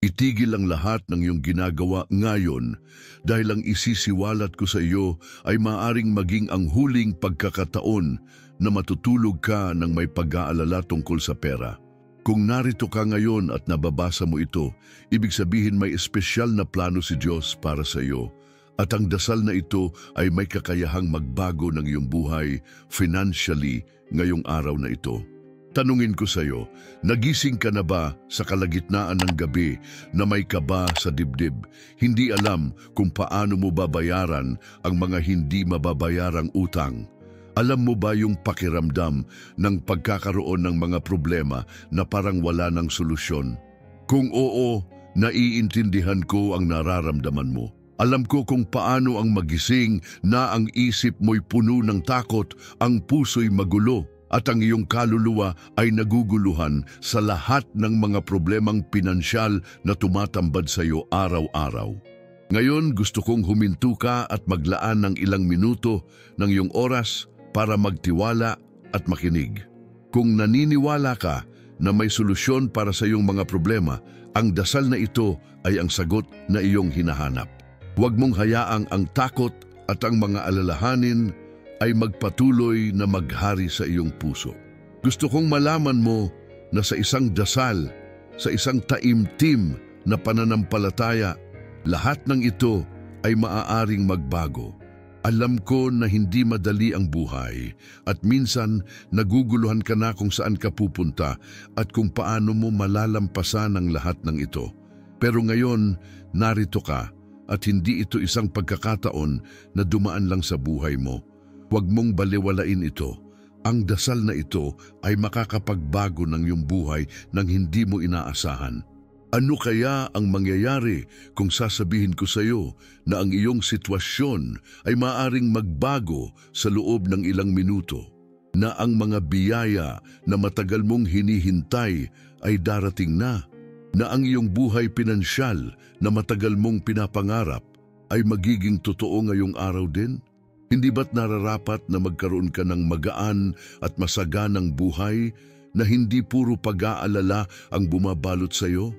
Itigil ang lahat ng iyong ginagawa ngayon dahil ang isisiwalat ko sa iyo ay maaring maging ang huling pagkakataon na matutulog ka ng may pag-aalala tungkol sa pera. Kung narito ka ngayon at nababasa mo ito, ibig sabihin may espesyal na plano si Diyos para sa iyo. At ang dasal na ito ay may kakayahang magbago ng iyong buhay financially ngayong araw na ito. Tanungin ko sa iyo, nagising ka na ba sa kalagitnaan ng gabi na may kaba sa dibdib? Hindi alam kung paano mo babayaran ang mga hindi mababayarang utang. Alam mo ba yung pakiramdam ng pagkakaroon ng mga problema na parang wala ng solusyon? Kung oo, naiintindihan ko ang nararamdaman mo. Alam ko kung paano ang magising na ang isip mo'y puno ng takot, ang puso'y magulo, at ang iyong kaluluwa ay naguguluhan sa lahat ng mga problemang pinansyal na tumatambad sa iyo araw-araw. Ngayon gusto kong huminto ka at maglaan ng ilang minuto ng iyong oras para magtiwala at makinig. Kung naniniwala ka na may solusyon para sa iyong mga problema, ang dasal na ito ay ang sagot na iyong hinahanap. Huwag mong hayaang ang takot at ang mga alalahanin ay magpatuloy na maghari sa iyong puso. Gusto kong malaman mo na sa isang dasal, sa isang taimtim na pananampalataya, lahat ng ito ay maaaring magbago. Alam ko na hindi madali ang buhay at minsan naguguluhan ka na kung saan ka pupunta at kung paano mo malalampasan ang lahat ng ito. Pero ngayon, narito ka at hindi ito isang pagkakataon na dumaan lang sa buhay mo. Huwag mong baliwalain ito. Ang dasal na ito ay makakapagbago ng iyong buhay nang hindi mo inaasahan. Ano kaya ang mangyayari kung sasabihin ko sa iyo na ang iyong sitwasyon ay maaring magbago sa loob ng ilang minuto? Na ang mga biyaya na matagal mong hinihintay ay darating na? Na ang iyong buhay pinansyal na matagal mong pinapangarap ay magiging totoo ngayong araw din? Hindi ba't nararapat na magkaroon ka ng magaan at masaganang buhay na hindi puro pag-aalala ang bumabalot sa iyo?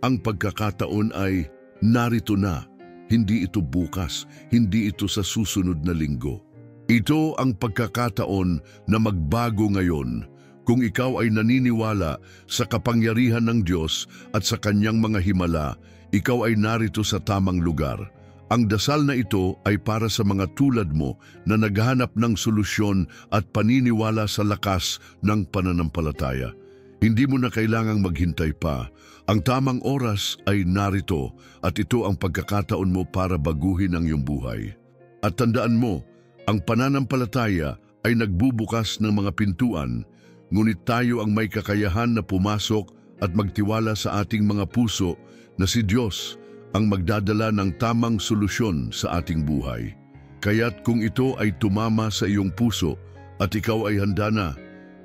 Ang pagkakataon ay narito na, hindi ito bukas, hindi ito sa susunod na linggo. Ito ang pagkakataon na magbago ngayon kung ikaw ay naniniwala sa kapangyarihan ng Diyos at sa kanyang mga himala. Ikaw ay narito sa tamang lugar. Ang dasal na ito ay para sa mga tulad mo na naghahanap ng solusyon at paniniwala sa lakas ng pananampalataya. Hindi mo na kailangang maghintay pa. Ang tamang oras ay narito at ito ang pagkakataon mo para baguhin ang iyong buhay. At tandaan mo, ang pananampalataya ay nagbubukas ng mga pintuan, ngunit tayo ang may kakayahan na pumasok at magtiwala sa ating mga puso na si Diyos ang magdadala ng tamang solusyon sa ating buhay. Kaya't kung ito ay tumama sa iyong puso at ikaw ay handa na,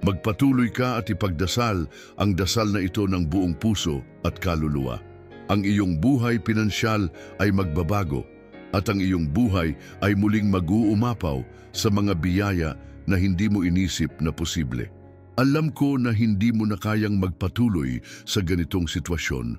magpatuloy ka at ipagdasal ang dasal na ito ng buong puso at kaluluwa. Ang iyong buhay pinansyal ay magbabago at ang iyong buhay ay muling mag-uumapaw sa mga biyaya na hindi mo inisip na posible. Alam ko na hindi mo na kayang magpatuloy sa ganitong sitwasyon.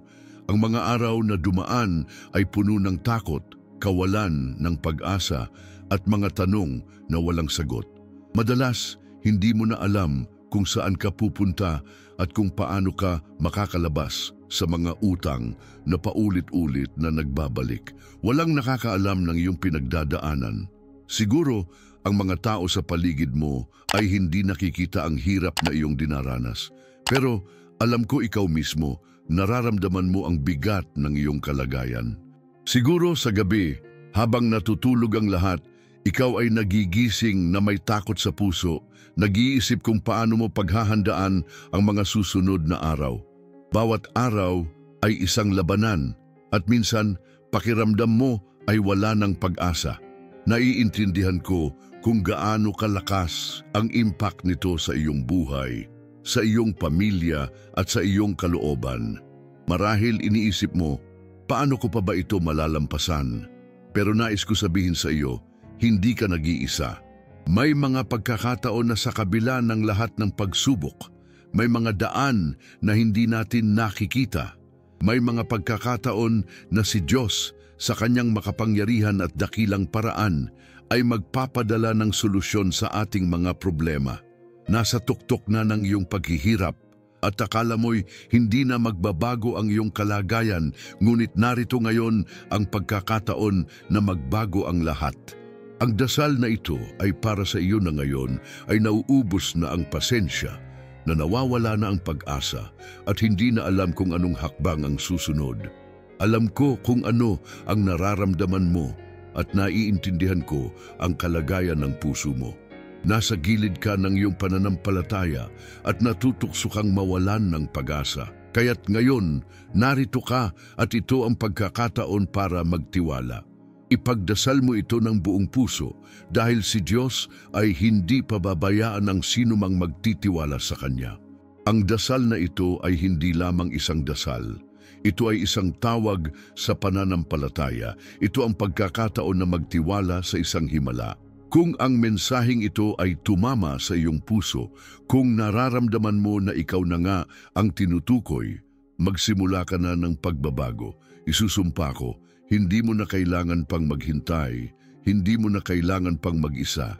Ang mga araw na dumaan ay puno ng takot, kawalan ng pag-asa at mga tanong na walang sagot. Madalas, hindi mo na alam kung saan ka pupunta at kung paano ka makakalabas sa mga utang na paulit-ulit na nagbabalik. Walang nakakaalam ng iyong pinagdadaanan. Siguro, ang mga tao sa paligid mo ay hindi nakikita ang hirap na iyong dinaranas. Pero alam ko ikaw mismo, nararamdaman mo ang bigat ng iyong kalagayan. Siguro sa gabi, habang natutulog ang lahat, ikaw ay nagigising na may takot sa puso, nag-iisip kung paano mo paghahandaan ang mga susunod na araw. Bawat araw ay isang labanan at minsan pakiramdam mo ay wala ng pag-asa. Naiintindihan ko kung gaano kalakas ang impact nito sa iyong buhay, sa iyong pamilya at sa iyong kalooban. Marahil iniisip mo, paano ko pa ba ito malalampasan? Pero nais ko sabihin sa iyo, hindi ka nag-iisa. May mga pagkakataon na sa kabila ng lahat ng pagsubok, may mga daan na hindi natin nakikita. May mga pagkakataon na si Diyos sa kanyang makapangyarihan at dakilang paraan ay magpapadala ng solusyon sa ating mga problema. Nasa tuktok na ng iyong paghihirap at akala mo'y hindi na magbabago ang iyong kalagayan, ngunit narito ngayon ang pagkakataon na magbago ang lahat. Ang dasal na ito ay para sa iyo na ngayon ay nauubos na ang pasensya, na nawawala na ang pag-asa at hindi na alam kung anong hakbang ang susunod. Alam ko kung ano ang nararamdaman mo at naiintindihan ko ang kalagayan ng puso mo. Nasa gilid ka ng iyong pananampalataya at natutukso kang mawalan ng pag-asa. Kaya't ngayon, narito ka at ito ang pagkakataon para magtiwala. Ipagdasal mo ito ng buong puso dahil si Diyos ay hindi pababayaan ang sinumang magtitiwala sa Kanya. Ang dasal na ito ay hindi lamang isang dasal. Ito ay isang tawag sa pananampalataya. Ito ang pagkakataon na magtiwala sa isang himala. Kung ang mensaheng ito ay tumama sa iyong puso, kung nararamdaman mo na ikaw na nga ang tinutukoy, magsimula ka na ng pagbabago. Isusumpa ko, hindi mo na kailangan pang maghintay, hindi mo na kailangan pang mag-isa.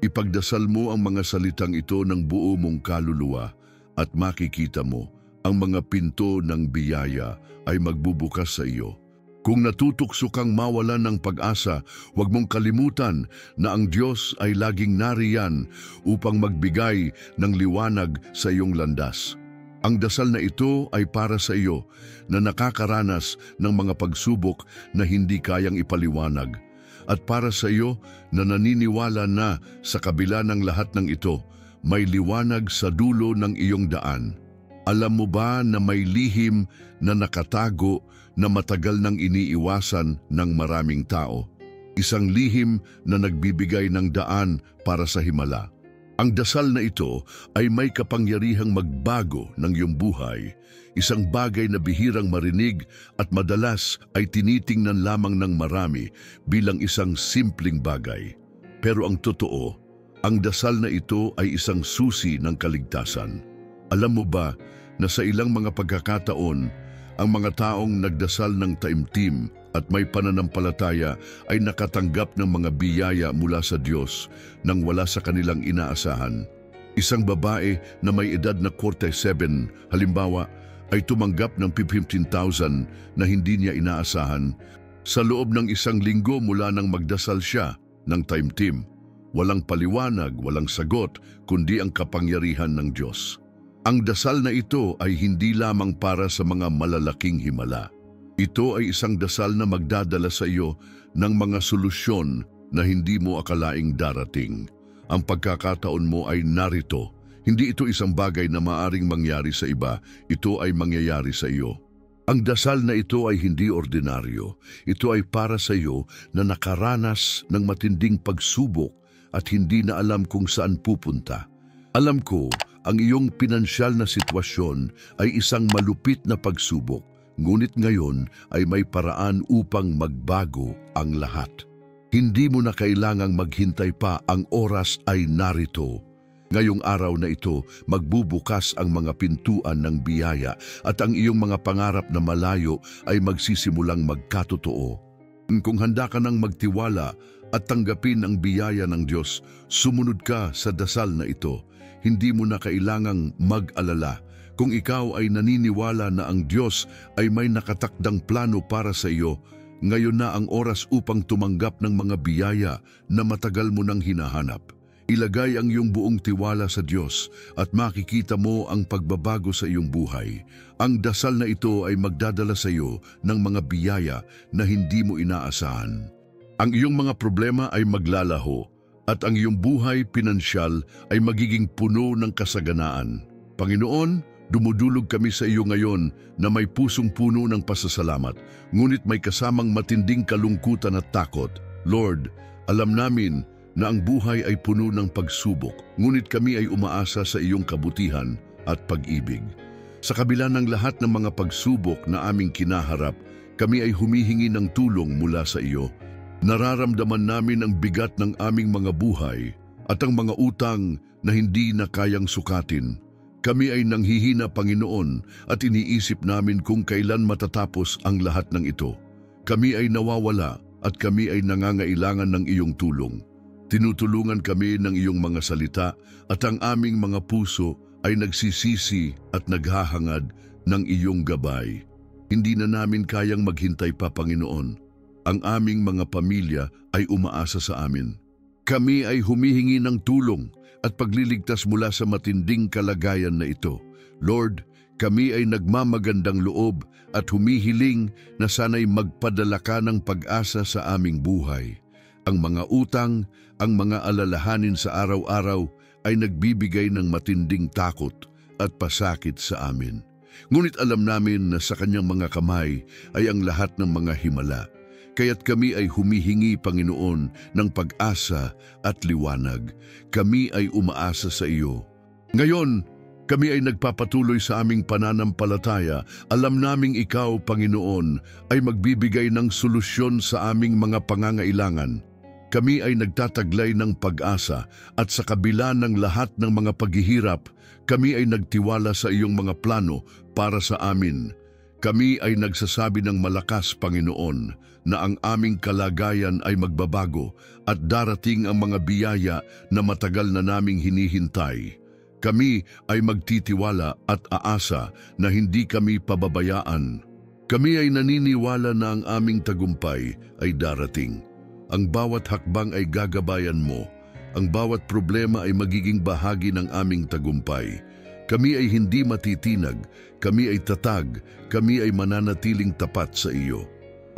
Ipagdasal mo ang mga salitang ito ng buo mong kaluluwa at makikita mo ang mga pinto ng biyaya ay magbubukas sa iyo. Kung natutukso kang mawalan ng pag-asa, huwag mong kalimutan na ang Diyos ay laging nariyan upang magbigay ng liwanag sa iyong landas. Ang dasal na ito ay para sa iyo na nakakaranas ng mga pagsubok na hindi kayang ipaliwanag, at para sa iyo na naniniwala na sa kabila ng lahat ng ito, may liwanag sa dulo ng iyong daan. Alam mo ba na may lihim na nakatago na matagal nang iniiwasan ng maraming tao? Isang lihim na nagbibigay ng daan para sa himala. Ang dasal na ito ay may kapangyarihang magbago ng iyong buhay, isang bagay na bihirang marinig at madalas ay tinitingnan lamang ng marami bilang isang simpleng bagay. Pero ang totoo, ang dasal na ito ay isang susi ng kaligtasan. Alam mo ba na sa ilang mga pagkakataon, ang mga taong nagdasal ng taimtim at may pananampalataya ay nakatanggap ng mga biyaya mula sa Diyos nang wala sa kanilang inaasahan. Isang babae na may edad na 47, halimbawa, ay tumanggap ng 15,000 na hindi niya inaasahan sa loob ng isang linggo mula nang magdasal siya ng taimtim. Walang paliwanag, walang sagot, kundi ang kapangyarihan ng Diyos. Ang dasal na ito ay hindi lamang para sa mga malalaking himala. Ito ay isang dasal na magdadala sa iyo ng mga solusyon na hindi mo akalaing darating. Ang pagkakataon mo ay narito. Hindi ito isang bagay na maaring mangyari sa iba, ito ay mangyayari sa iyo. Ang dasal na ito ay hindi ordinaryo. Ito ay para sa iyo na nakaranas ng matinding pagsubok at hindi na alam kung saan pupunta. Alam ko, ang iyong pinansyal na sitwasyon ay isang malupit na pagsubok, ngunit ngayon ay may paraan upang magbago ang lahat. Hindi mo na kailangang maghintay pa, ang oras ay narito. Ngayong araw na ito, magbubukas ang mga pintuan ng biyaya at ang iyong mga pangarap na malayo ay magsisimulang magkatotoo. Kung handa ka nang magtiwala at tanggapin ang biyaya ng Diyos, sumunod ka sa dasal na ito. Hindi mo na kailangang mag-alala. Kung ikaw ay naniniwala na ang Diyos ay may nakatakdang plano para sa iyo, ngayon na ang oras upang tumanggap ng mga biyaya na matagal mo nang hinahanap. Ilagay ang iyong buong tiwala sa Diyos at makikita mo ang pagbabago sa iyong buhay. Ang dasal na ito ay magdadala sa iyo ng mga biyaya na hindi mo inaasahan. Ang iyong mga problema ay maglalaho at ang iyong buhay pinansyal ay magiging puno ng kasaganaan. Panginoon, dumudulog kami sa iyo ngayon na may pusong puno ng pasasalamat, ngunit may kasamang matinding kalungkutan at takot. Lord, alam namin na ang buhay ay puno ng pagsubok, ngunit kami ay umaasa sa iyong kabutihan at pag-ibig. Sa kabila ng lahat ng mga pagsubok na aming kinaharap, kami ay humihingi ng tulong mula sa iyo. Nararamdaman namin ang bigat ng aming mga buhay at ang mga utang na hindi na kayang sukatin. Kami ay nanghihina, Panginoon, at iniisip namin kung kailan matatapos ang lahat ng ito. Kami ay nawawala at kami ay nangangailangan ng iyong tulong. Tinutulungan kami ng iyong mga salita at ang aming mga puso ay nagsisisi at naghahangad ng iyong gabay. Hindi na namin kayang maghintay pa, Panginoon. Ang aming mga pamilya ay umaasa sa amin. Kami ay humihingi ng tulong at pagliligtas mula sa matinding kalagayan na ito. Lord, kami ay nagmamagandang loob at humihiling na sana'y magpadala ka ng pag-asa sa aming buhay. Ang mga utang, ang mga alalahanin sa araw-araw ay nagbibigay ng matinding takot at pasakit sa amin. Ngunit alam namin na sa kanyang mga kamay ay ang lahat ng mga himala. Kaya't kami ay humihingi, Panginoon, ng pag-asa at liwanag. Kami ay umaasa sa iyo. Ngayon, kami ay nagpapatuloy sa aming pananampalataya. Alam naming ikaw, Panginoon, ay magbibigay ng solusyon sa aming mga pangangailangan. Kami ay nagtataglay ng pag-asa at sa kabila ng lahat ng mga paghihirap, kami ay nagtiwala sa iyong mga plano para sa amin. Kami ay nagsasabi ng malakas, Panginoon, na ang aming kalagayan ay magbabago at darating ang mga biyaya na matagal na naming hinihintay. Kami ay magtitiwala at aasa na hindi kami pababayaan. Kami ay naniniwala na ang aming tagumpay ay darating. Ang bawat hakbang ay gagabayan mo. Ang bawat problema ay magiging bahagi ng aming tagumpay. Kami ay hindi matitinag, kami ay tatag, kami ay mananatiling tapat sa iyo.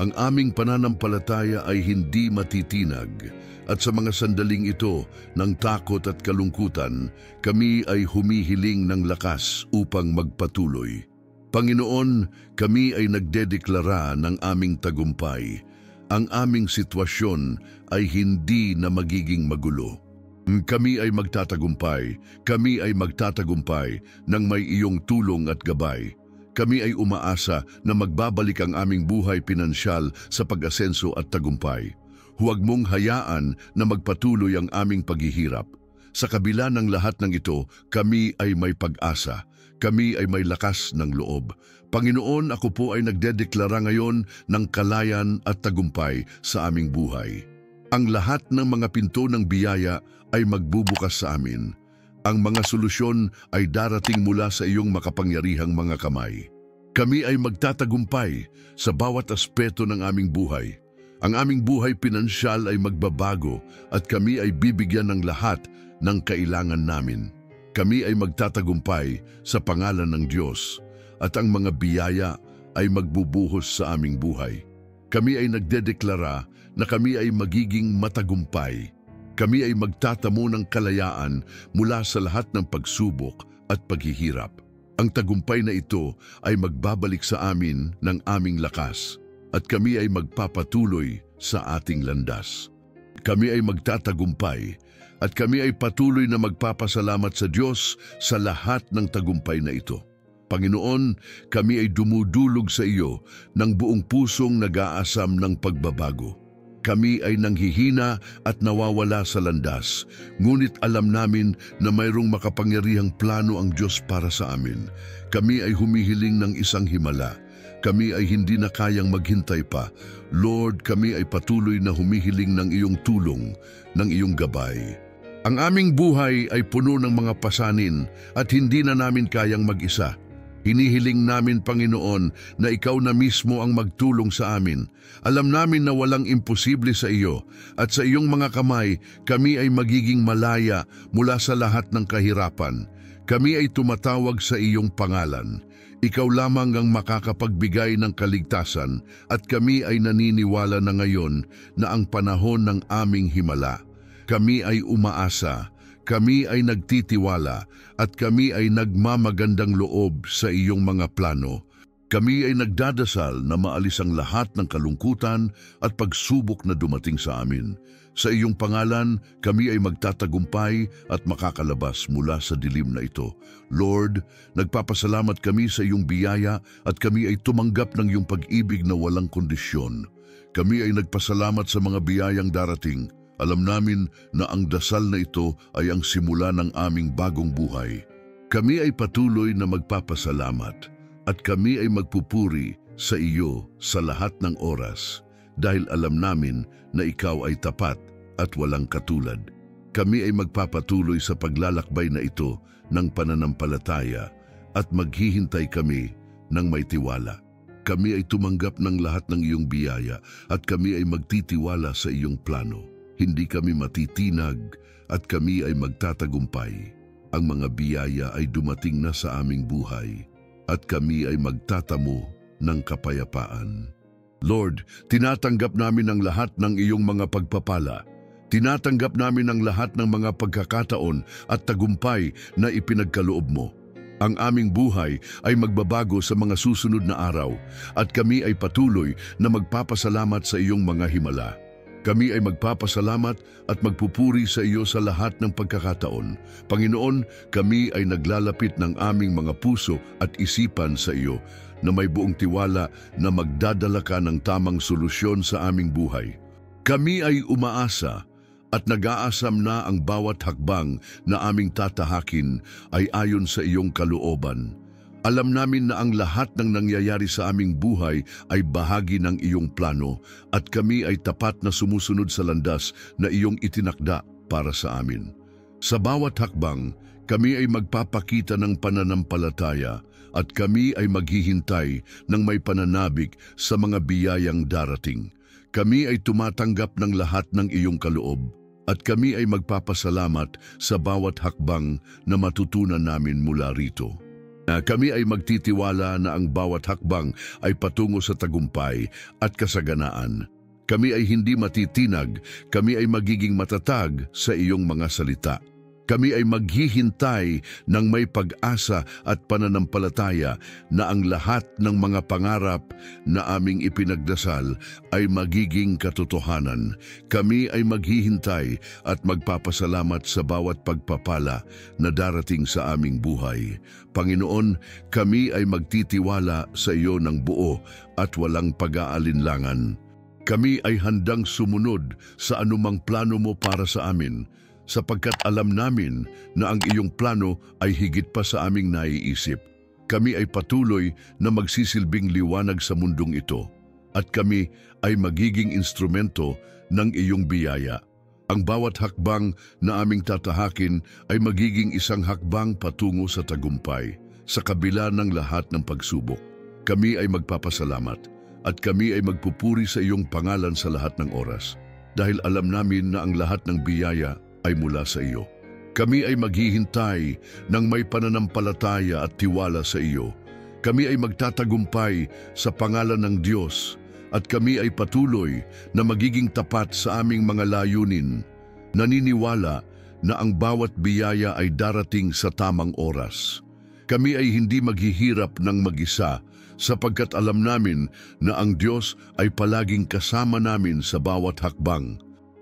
Ang aming pananampalataya ay hindi matitinag, at sa mga sandaling ito ng takot at kalungkutan, kami ay humihiling ng lakas upang magpatuloy. Panginoon, kami ay nagdedeklara ng aming tagumpay. Ang aming sitwasyon ay hindi na magiging magulo. Kami ay magtatagumpay nang may iyong tulong at gabay. Kami ay umaasa na magbabalik ang aming buhay pinansyal sa pag-asenso at tagumpay. Huwag mong hayaan na magpatuloy ang aming paghihirap. Sa kabila ng lahat ng ito, kami ay may pag-asa. Kami ay may lakas ng loob. Panginoon, ako po ay nagdedeklara ngayon ng kalayan at tagumpay sa aming buhay. Ang lahat ng mga pinto ng biyaya ay magbubukas sa amin. Ang mga solusyon ay darating mula sa iyong makapangyarihang mga kamay. Kami ay magtatagumpay sa bawat aspeto ng aming buhay. Ang aming buhay pinansyal ay magbabago at kami ay bibigyan ng lahat ng kailangan namin. Kami ay magtatagumpay sa pangalan ng Diyos at ang mga biyaya ay magbubuhos sa aming buhay. Kami ay nagdedeklara na kami ay magiging matagumpay. Kami ay magtatamo ng kalayaan mula sa lahat ng pagsubok at paghihirap. Ang tagumpay na ito ay magbabalik sa amin ng aming lakas at kami ay magpapatuloy sa ating landas. Kami ay magtatagumpay at kami ay patuloy na magpapasalamat sa Diyos sa lahat ng tagumpay na ito. Panginoon, kami ay dumudulog sa iyo ng buong pusong nag-aasam ng pagbabago. Kami ay nanghihina at nawawala sa landas, ngunit alam namin na mayroong makapangyarihang plano ang Diyos para sa amin. Kami ay humihiling ng isang himala. Kami ay hindi na kayang maghintay pa. Lord, kami ay patuloy na humihiling ng iyong tulong, ng iyong gabay. Ang aming buhay ay puno ng mga pasanin at hindi na namin kayang mag-isa. Hinihiling namin, Panginoon, na ikaw na mismo ang magtulong sa amin. Alam namin na walang imposible sa iyo at sa iyong mga kamay kami ay magiging malaya mula sa lahat ng kahirapan. Kami ay tumatawag sa iyong pangalan. Ikaw lamang ang makakapagbigay ng kaligtasan at kami ay naniniwala na ngayon na ang panahon ng aming himala. Kami ay umaasa. Kami ay nagtitiwala at kami ay nagmamagandang loob sa iyong mga plano. Kami ay nagdadasal na maalis ang lahat ng kalungkutan at pagsubok na dumating sa amin. Sa iyong pangalan, kami ay magtatagumpay at makakalabas mula sa dilim na ito. Lord, nagpapasalamat kami sa iyong biyaya at kami ay tumanggap ng iyong pag-ibig na walang kondisyon. Kami ay nagpasalamat sa mga biyayang darating. Alam namin na ang dasal na ito ay ang simula ng aming bagong buhay. Kami ay patuloy na magpapasalamat at kami ay magpupuri sa iyo sa lahat ng oras dahil alam namin na ikaw ay tapat at walang katulad. Kami ay magpapatuloy sa paglalakbay na ito ng pananampalataya at maghihintay kami ng may tiwala. Kami ay tumanggap ng lahat ng iyong biyaya at kami ay magtitiwala sa iyong plano. Hindi kami matitinag at kami ay magtatagumpay. Ang mga biyaya ay dumating na sa aming buhay at kami ay magtatamo ng kapayapaan. Lord, tinatanggap namin ang lahat ng iyong mga pagpapala. Tinatanggap namin ang lahat ng mga pagkakataon at tagumpay na ipinagkaloob mo. Ang aming buhay ay magbabago sa mga susunod na araw at kami ay patuloy na magpapasalamat sa iyong mga himala. Kami ay magpapasalamat at magpupuri sa iyo sa lahat ng pagkakataon. Panginoon, kami ay naglalapit ng aming mga puso at isipan sa iyo na may buong tiwala na magdadala ka ng tamang solusyon sa aming buhay. Kami ay umaasa at nag-aasam na ang bawat hakbang na aming tatahakin ay ayon sa iyong kalooban. Alam namin na ang lahat ng nangyayari sa aming buhay ay bahagi ng iyong plano at kami ay tapat na sumusunod sa landas na iyong itinakda para sa amin. Sa bawat hakbang, kami ay magpapakita ng pananampalataya at kami ay maghihintay ng may pananabik sa mga biyayang darating. Kami ay tumatanggap ng lahat ng iyong kaloob at kami ay magpapasalamat sa bawat hakbang na matutunan namin mula rito. Kami ay magtitiwala na ang bawat hakbang ay patungo sa tagumpay at kasaganaan. Kami ay hindi matitinag, kami ay magiging matatag sa iyong mga salita. Kami ay maghihintay ng may pag-asa at pananampalataya na ang lahat ng mga pangarap na aming ipinagdasal ay magiging katotohanan. Kami ay maghihintay at magpapasalamat sa bawat pagpapala na darating sa aming buhay. Panginoon, kami ay magtitiwala sa iyo ng buo at walang pag-aalinlangan. Kami ay handang sumunod sa anumang plano mo para sa amin, sapagkat alam namin na ang iyong plano ay higit pa sa aming naiisip. Kami ay patuloy na magsisilbing liwanag sa mundong ito, at kami ay magiging instrumento ng iyong biyaya. Ang bawat hakbang na aming tatahakin ay magiging isang hakbang patungo sa tagumpay, sa kabila ng lahat ng pagsubok. Kami ay magpapasalamat, at kami ay magpupuri sa iyong pangalan sa lahat ng oras, dahil alam namin na ang lahat ng biyaya ay mula sa iyo. Kami ay maghihintay ng may pananampalataya at tiwala sa iyo. Kami ay magtatagumpay sa pangalan ng Diyos at kami ay patuloy na magiging tapat sa aming mga layunin. Naniniwala na ang bawat biyaya ay darating sa tamang oras. Kami ay hindi maghihirap ng mag-isa sapagkat alam namin na ang Diyos ay palaging kasama namin sa bawat hakbang.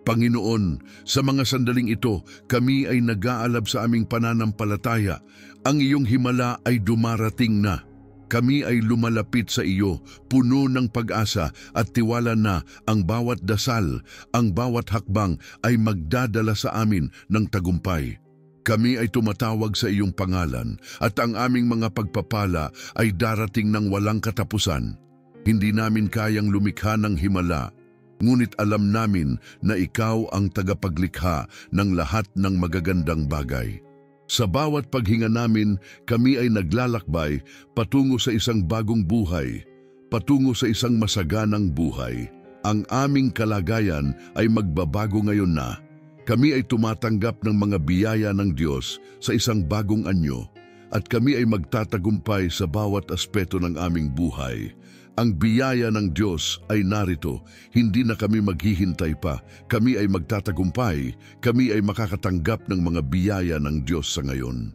Panginoon, sa mga sandaling ito, kami ay nag-aalab sa aming pananampalataya. Ang iyong himala ay dumarating na. Kami ay lumalapit sa iyo, puno ng pag-asa at tiwala na ang bawat dasal, ang bawat hakbang ay magdadala sa amin ng tagumpay. Kami ay tumatawag sa iyong pangalan at ang aming mga pagpapala ay darating ng walang katapusan. Hindi namin kayang lumikha ng himala, ngunit alam namin na ikaw ang tagapaglikha ng lahat ng magagandang bagay. Sa bawat paghinga namin, kami ay naglalakbay patungo sa isang bagong buhay, patungo sa isang masaganang buhay. Ang aming kalagayan ay magbabago ngayon na. Kami ay tumatanggap ng mga biyaya ng Diyos sa isang bagong anyo, at kami ay magtatagumpay sa bawat aspeto ng aming buhay. Ang biyaya ng Diyos ay narito, hindi na kami maghihintay pa. Kami ay magtatagumpay, kami ay makakatanggap ng mga biyaya ng Diyos sa ngayon.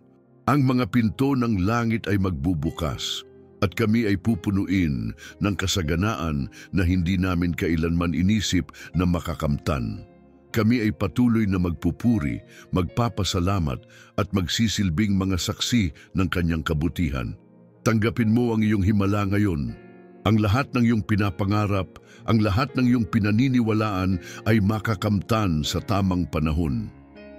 Ang mga pinto ng langit ay magbubukas, at kami ay pupunuin ng kasaganaan na hindi namin kailanman inisip na makakamtan. Kami ay patuloy na magpupuri, magpapasalamat at magsisilbing mga saksi ng kanyang kabutihan. Tanggapin mo ang iyong himala ngayon. Ang lahat ng iyong pinapangarap, ang lahat ng iyong pinaniniwalaan ay makakamtan sa tamang panahon.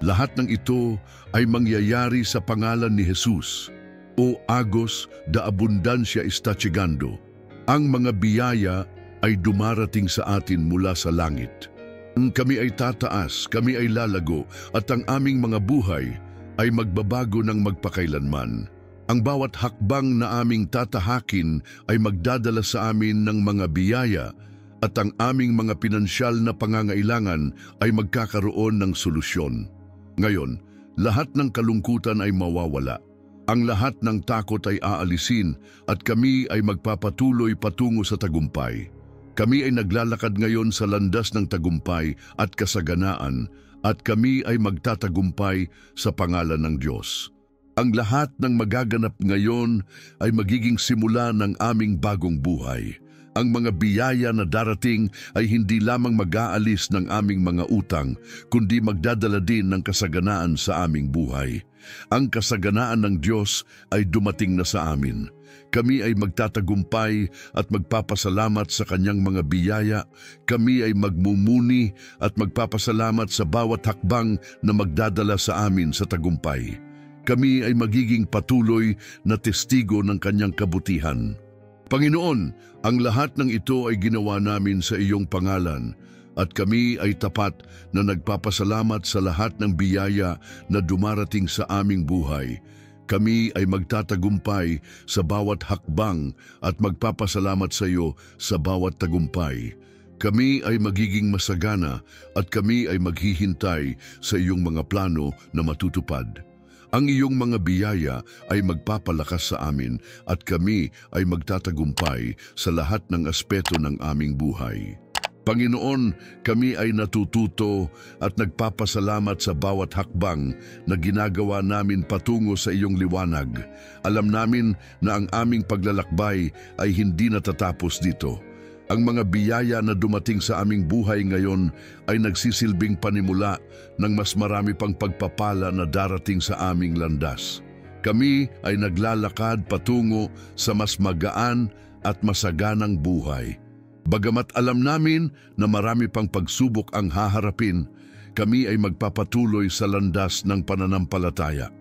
Lahat ng ito ay mangyayari sa pangalan ni Jesus. O Agos da abundancia está llegando. Ang mga biyaya ay dumarating sa atin mula sa langit. Kami ay tataas, kami ay lalago, at ang aming mga buhay ay magbabago ng magpakailanman. Ang bawat hakbang na aming tatahakin ay magdadala sa amin ng mga biyaya, at ang aming mga pinansyal na pangangailangan ay magkakaroon ng solusyon. Ngayon, lahat ng kalungkutan ay mawawala. Ang lahat ng takot ay aalisin at kami ay magpapatuloy patungo sa tagumpay. Kami ay naglalakad ngayon sa landas ng tagumpay at kasaganaan at kami ay magtatagumpay sa pangalan ng Diyos. Ang lahat ng magaganap ngayon ay magiging simula ng aming bagong buhay. Ang mga biyaya na darating ay hindi lamang mag-aalis ng aming mga utang, kundi magdadala din ng kasaganaan sa aming buhay. Ang kasaganaan ng Diyos ay dumating na sa amin. Kami ay magtatagumpay at magpapasalamat sa Kanyang mga biyaya. Kami ay magmumuni at magpapasalamat sa bawat hakbang na magdadala sa amin sa tagumpay. Kami ay magiging patuloy na testigo ng Kanyang kabutihan. Panginoon, ang lahat ng ito ay ginawa namin sa iyong pangalan at kami ay tapat na nagpapasalamat sa lahat ng biyaya na dumarating sa aming buhay. Kami ay magtatagumpay sa bawat hakbang at magpapasalamat sa iyo sa bawat tagumpay. Kami ay magiging masagana at kami ay maghihintay sa iyong mga plano na matutupad. Ang iyong mga biyaya ay magpapalakas sa amin at kami ay magtatagumpay sa lahat ng aspeto ng aming buhay. Panginoon, kami ay natututo at nagpapasalamat sa bawat hakbang na ginagawa namin patungo sa iyong liwanag. Alam namin na ang aming paglalakbay ay hindi natatapos dito. Ang mga biyaya na dumating sa aming buhay ngayon ay nagsisilbing panimula ng mas marami pang pagpapala na darating sa aming landas. Kami ay naglalakad patungo sa mas magaan at masaganang buhay. Bagamat alam namin na marami pang pagsubok ang haharapin, kami ay magpapatuloy sa landas ng pananampalataya.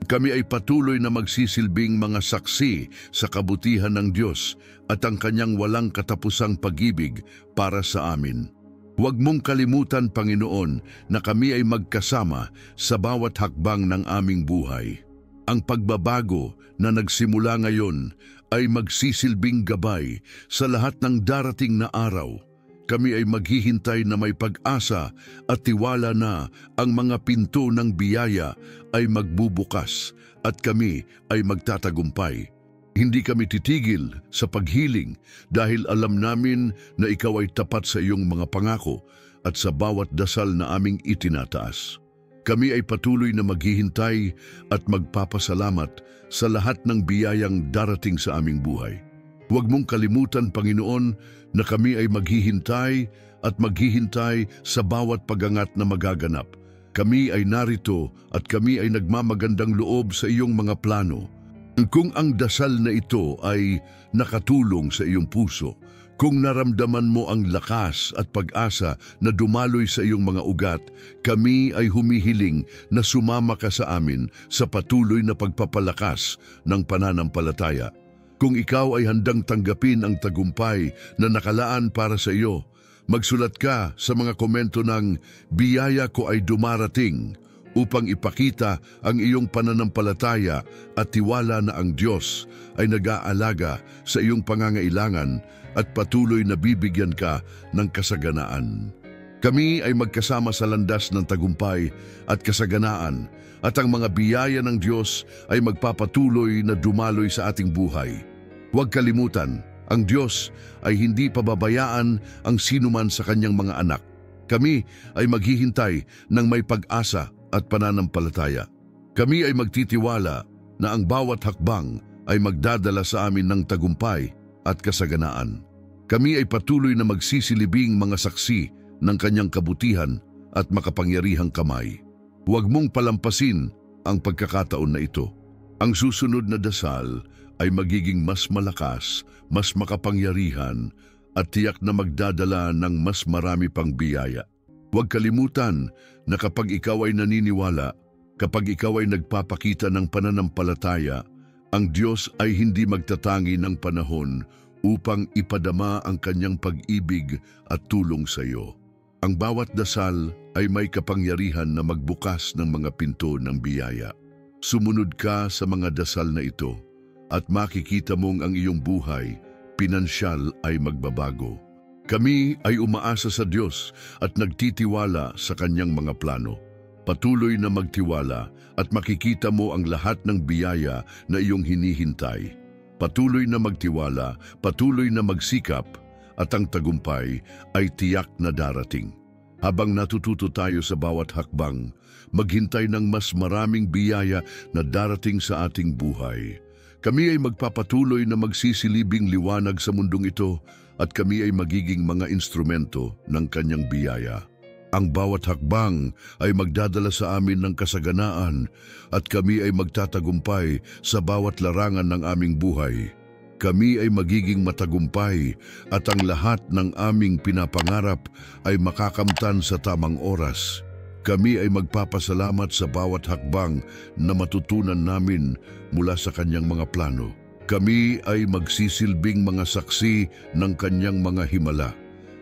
Kami ay patuloy na magsisilbing mga saksi sa kabutihan ng Diyos at ang Kanyang walang katapusang pag-ibig para sa amin. Huwag mong kalimutan, Panginoon, na kami ay magkasama sa bawat hakbang ng aming buhay. Ang pagbabago na nagsimula ngayon ay magsisilbing gabay sa lahat ng darating na araw. Kami ay maghihintay na may pag-asa at tiwala na ang mga pinto ng biyaya ay magbubukas at kami ay magtatagumpay. Hindi kami titigil sa paghiling dahil alam namin na ikaw ay tapat sa iyong mga pangako at sa bawat dasal na aming itinataas. Kami ay patuloy na maghihintay at magpapasalamat sa lahat ng biyayang darating sa aming buhay. Huwag mong kalimutan, Panginoon, na kami ay maghihintay at maghihintay sa bawat pagangat na magaganap. Kami ay narito at kami ay nagmamagandang loob sa iyong mga plano. Kung ang dasal na ito ay nakatulong sa iyong puso, kung naramdaman mo ang lakas at pag-asa na dumaloy sa iyong mga ugat, kami ay humihiling na sumama ka sa amin sa patuloy na pagpapalakas ng pananampalataya. Kung ikaw ay handang tanggapin ang tagumpay na nakalaan para sa iyo, magsulat ka sa mga komento ng "Biyaya ko ay dumarating" upang ipakita ang iyong pananampalataya at tiwala na ang Diyos ay nag-aalaga sa iyong pangangailangan at patuloy na bibigyan ka ng kasaganaan. Kami ay magkasama sa landas ng tagumpay at kasaganaan at ang mga biyaya ng Diyos ay magpapatuloy na dumaloy sa ating buhay. Huwag kalimutan, ang Diyos ay hindi pababayaan ang sinuman sa kanyang mga anak. Kami ay maghihintay ng may pag-asa at pananampalataya. Kami ay magtitiwala na ang bawat hakbang ay magdadala sa amin ng tagumpay at kasaganaan. Kami ay patuloy na magsisilibing mga saksi ng kanyang kabutihan at makapangyarihang kamay. Huwag mong palampasin ang pagkakataon na ito. Ang susunod na dasal ay magiging mas malakas, mas makapangyarihan at tiyak na magdadala ng mas marami pang biyaya. Huwag kalimutan na kapag ikaw ay naniniwala, kapag ikaw ay nagpapakita ng pananampalataya, ang Diyos ay hindi magtatangi ng panahon upang ipadama ang kanyang pag-ibig at tulong sa iyo. Ang bawat dasal ay may kapangyarihan na magbukas ng mga pinto ng biyaya. Sumunod ka sa mga dasal na ito at makikita mong ang iyong buhay, pinansyal ay magbabago. Kami ay umaasa sa Diyos at nagtitiwala sa kanyang mga plano. Patuloy na magtiwala at makikita mo ang lahat ng biyaya na iyong hinihintay. Patuloy na magtiwala, patuloy na magsikap, at ang tagumpay ay tiyak na darating. Habang natututo tayo sa bawat hakbang, maghintay ng mas maraming biyaya na darating sa ating buhay. Kami ay magpapatuloy na magsisilibing liwanag sa mundong ito at kami ay magiging mga instrumento ng kanyang biyaya. Ang bawat hakbang ay magdadala sa amin ng kasaganaan at kami ay magtatagumpay sa bawat larangan ng aming buhay. Kami ay magiging matagumpay at ang lahat ng aming pinapangarap ay makakamtan sa tamang oras. Kami ay magpapasalamat sa bawat hakbang na matutunan namin mula sa kanyang mga plano. Kami ay magsisilbing mga saksi ng kanyang mga himala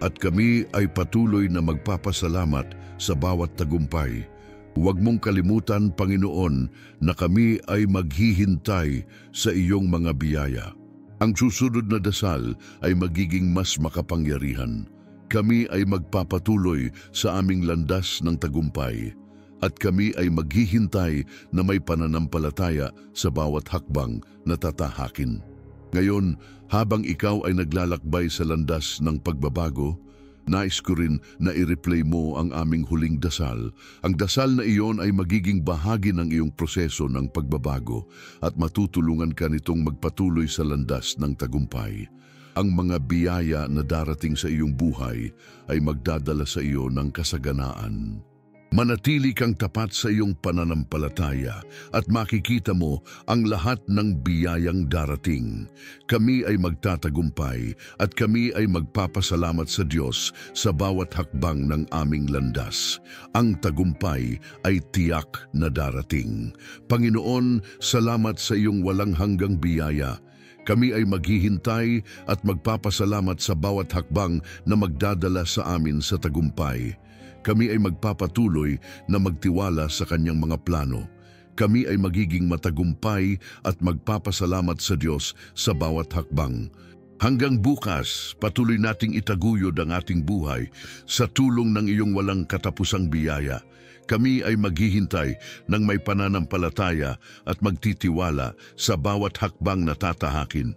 at kami ay patuloy na magpapasalamat sa bawat tagumpay. Huwag mong kalimutan, Panginoon, na kami ay maghihintay sa iyong mga biyaya. Ang susunod na dasal ay magiging mas makapangyarihan. Kami ay magpapatuloy sa aming landas ng tagumpay at kami ay maghihintay na may pananampalataya sa bawat hakbang na tatahakin. Ngayon, habang ikaw ay naglalakbay sa landas ng pagbabago, nais ko rin na i-replay mo ang aming huling dasal. Ang dasal na iyon ay magiging bahagi ng iyong proseso ng pagbabago at matutulungan ka nitong magpatuloy sa landas ng tagumpay. Ang mga biyaya na darating sa iyong buhay ay magdadala sa iyo ng kasaganaan. Manatili kang tapat sa iyong pananampalataya at makikita mo ang lahat ng biyayang darating. Kami ay magtatagumpay at kami ay magpapasalamat sa Diyos sa bawat hakbang ng aming landas. Ang tagumpay ay tiyak na darating. Panginoon, salamat sa iyong walang hanggang biyaya. Kami ay maghihintay at magpapasalamat sa bawat hakbang na magdadala sa amin sa tagumpay. Kami ay magpapatuloy na magtiwala sa kanyang mga plano. Kami ay magiging matagumpay at magpapasalamat sa Diyos sa bawat hakbang. Hanggang bukas, patuloy nating itaguyod ang ating buhay sa tulong ng iyong walang katapusang biyaya. Kami ay maghihintay ng may pananampalataya at magtitiwala sa bawat hakbang na tatahakin.